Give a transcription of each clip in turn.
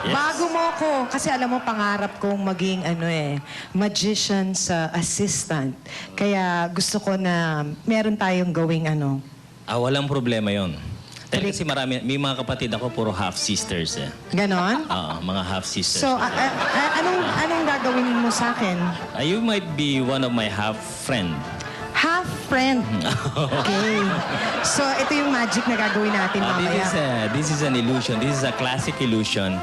Yes. Bago mo ko, kasi alam mo, pangarap kong maging magician's assistant. Kaya gusto ko na meron tayong gawing Walang problema yon. Dahil kasi may mga kapatid ako, puro half-sisters eh. ganon. Oo, mga half-sisters. So, anong gagawin mo sa akin? You might be one of my half-friend. Half-friend. Okay. So, ito yung magic na gagawin natin mamaya. This is an illusion. This is a classic illusion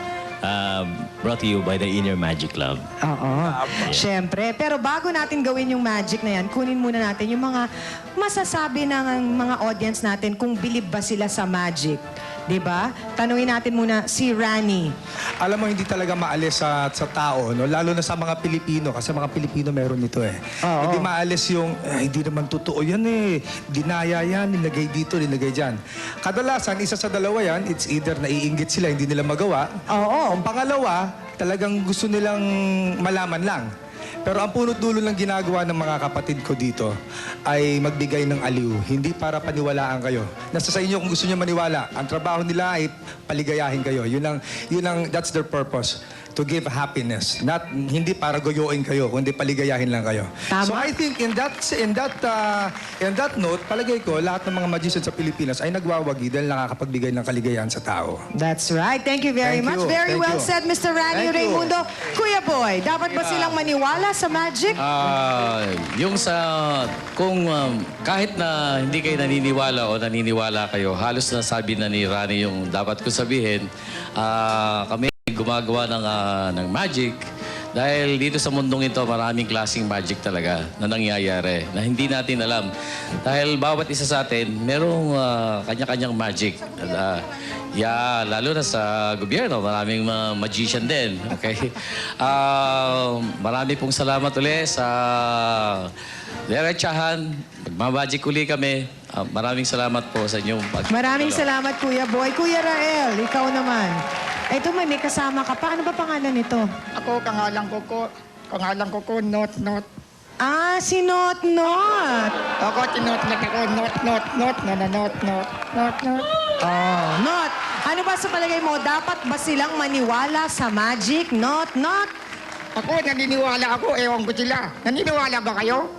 brought to you by the Inner Magic Club. Oo. Siyempre. Pero bago natin gawin yung magic na yan, kunin muna natin yung mga masasabi ng mga audience natin kung bilib ba sila sa magic. Diba? Tanungin natin muna si Rani. Alam mo, hindi talaga maalis sa tao, no? Lalo na sa mga Pilipino, kasi mga Pilipino meron ito eh. Oo. Hindi maalis yung, hindi naman totoo yan eh. Dinaya yan, nilagay dito, nilagay dyan. Kadalasan, isa sa dalawa yan, it's either naiinggit sila, hindi nila magawa. Oo. Ang pangalawa, talagang gusto nilang malaman lang. Pero ang punot dulo ng ginagawa ng mga kapatid ko dito ay magbigay ng aliw. Hindi para paniwalaan kayo. Nasa sa inyo kung gusto niyo maniwala. Ang trabaho nila ay paligayahin kayo. That's their purpose. To give happiness. Hindi para goyoin kayo, kundi paligayahin lang kayo. Tama. So I think in that note, palagay ko, lahat ng mga magicians sa Pilipinas ay nagwawagi dahil nakakapagbigay ng kaligayahan sa tao. That's right. Thank you very Thank much. you. Very Thank well you. said, Mr. Rani Thank you. Raimundo. Kuya Boy, dapat ba silang maniwala sa magic? Yung kung kahit na hindi kayo naniniwala o naniniwala kayo, halos nasabi na ni Rani yung dapat ko sabihin, kami gumagawa ng magic dahil dito sa mundong ito maraming klaseng magic talaga na nangyayari na hindi natin alam. Dahil bawat isa sa atin merong kanya-kanyang magic. Lalo na sa gobyerno, maraming magician din. Okay? Marami pong salamat ulit sa diretsahan. Magmamagic uli kami. Maraming salamat po sa inyong Maraming salamat, Kuya Boy. Kuya Rael, ikaw naman. Ito may kasama ka pa. Ano ba pangalan nito? Ako, kangalan ko, not. Si Not Not. Ako, tinot-not ako, not. Oh, Not. Ano ba sa palagay mo? Dapat ba silang maniwala sa magic? Not Not. Ako, naniniwala ako, ewan ko sila. Naniniwala ba kayo?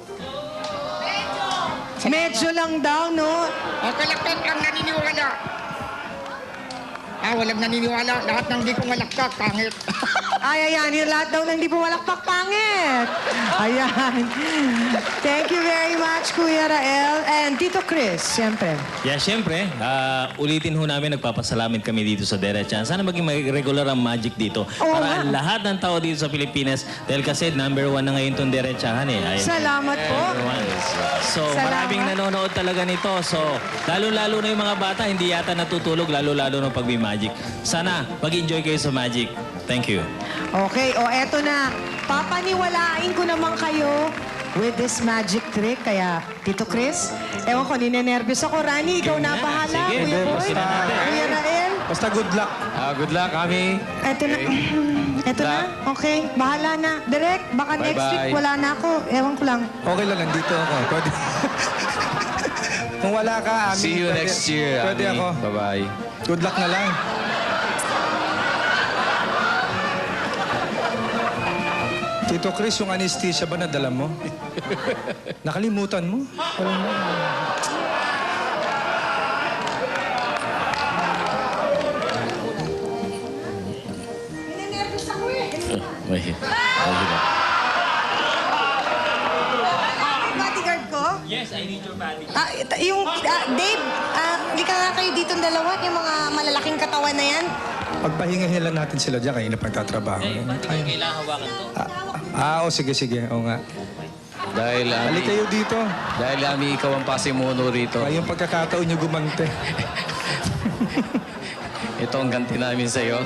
Medyo lang daw, no? Ako lang naniniwala. Walang naniniwala. Lahat ng di ko malakpak, pangit. Ayan. Yung lahat daw ng di pumalakpak pangit. Ayan. Thank you very much, Kuya Rael. And Tito Chris, siyempre. Yeah, syempre, ulitin ho namin, nagpapasalamat kami dito sa Derechan. Sana maging regular ang magic dito. Oo Para nga. lahat ng tao dito sa Pilipinas, dahil kasi number 1 na ngayon itong Derechahan eh. Salamat po. Number 1. So, Salamat. maraming nanonood talaga nito. So, lalo-lalo na yung mga bata, hindi yata natutulog, lalo-lalo na pag may magic. Sana, mag-enjoy kayo sa magic. Thank you. Okay, eto na. Papaniwalain ko naman kayo with this magic trick. Kaya, Tito Chris, ewan ko, ninenervyos ako. Rani, ikaw na bahala. Sige, Kuya Boy, basta natin. Kuya Rael. Basta good luck. Good luck, Ami. Eto na. Eto na. Okay, bahala na. Direk, baka next Bye-bye. week wala na ako. Ewan ko lang. Okay lang, nandito ako. Pwede. Kung wala ka, Ami, See you next year, Pwede Ami. ako. Bye-bye. Good luck na lang. Tito Chris, yung anesthesia ba nadala mo? Nakalimutan mo? Ninenervyos ako eh. Bodyguard ko? Yes, I need your body. Dave, hindi ka nga kayo dito dalawa, yung mga malalaking katawan na yan. Pagpahingahin lang natin sila dyan, kanina pagtatrabaho. Kailangan hawakan to. Sige. Oo nga. Dahil, Balik kayo dito. dahil Ami, ikaw ang pasimuno rito. Ngayong pagkakataon nyo gumante. Ito ang ganti namin sa'yo.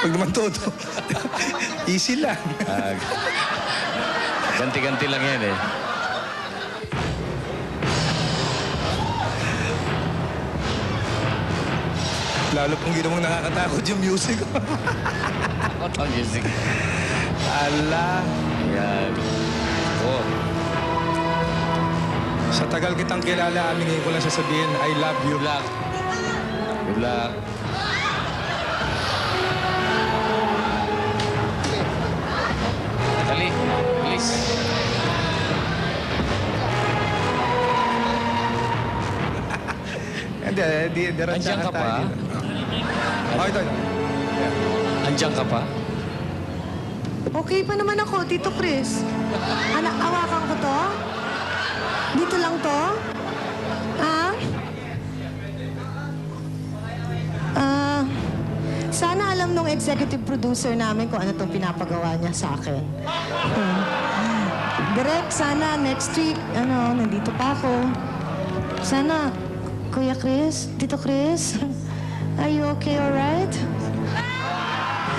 Huwag naman todo. Easy lang. Ganti-ganti lang yan eh. Lalo pong ginawang nakakatakot yung music. Ang music. Ala, Ayan. Oh. sa tagal kitang kilala, aminin ko lang sasabihin, I love you. Good luck. Good luck. Dali. Bilis. Hindi, diretsahan Andiyan ka tayo pa? dito. Oh, ito. Andiyan ka pa? Okay pa naman ako, Tito Chris. Anak, awakan ko to? Dito lang to? Sana alam nung executive producer namin kung ano tong pinapagawa niya sa akin. Direct, sana next week, nandito pa ako. Sana, Kuya Chris, Tito Chris, are you okay, alright?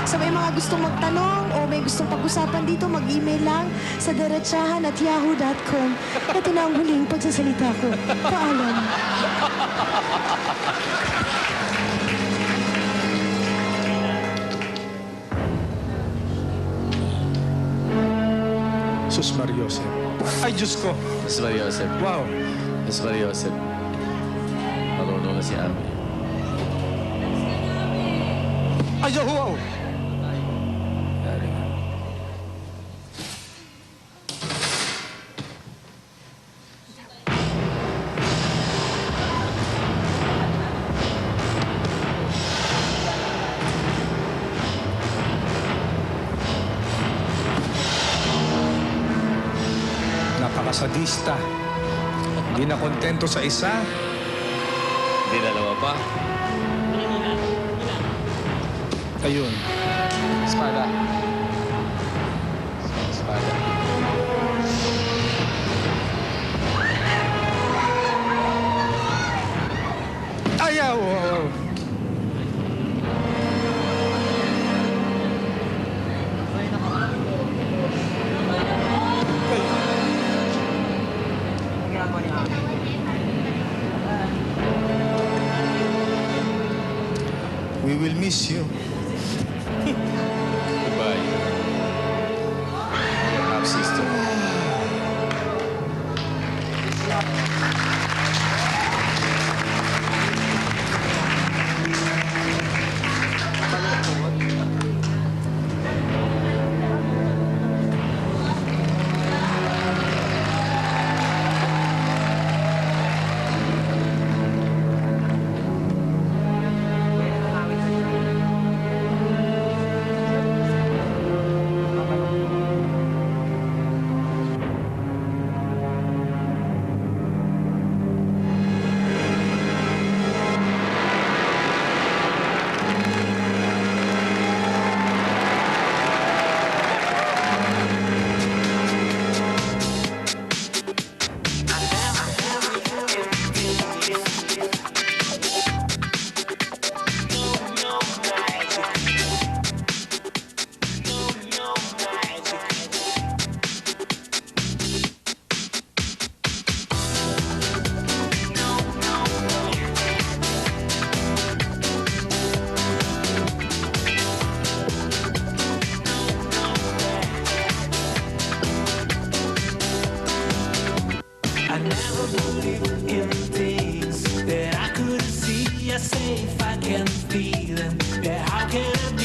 Sa may mga gustong magtanong o may gustong pag-usapan dito, mag-email lang sa diretsahan@yahoo.com. Ito na ang huling pagsasalita ko. Paalam. Sus Mariosep. Ay, Diyos ko. Mas Mariosep. Wow. Mas Mariosep. Marunong na si Ami. Ay, wow. Galing. Napakasadista. Hindi na kontento sa isa. Hindi dalawa pa. Ayun. Espada. Espada. Ayaw! Wow. We will miss you. Goodbye. Your half sister. I never believed in things that I couldn't see. I say if I can feel them, yeah, how can I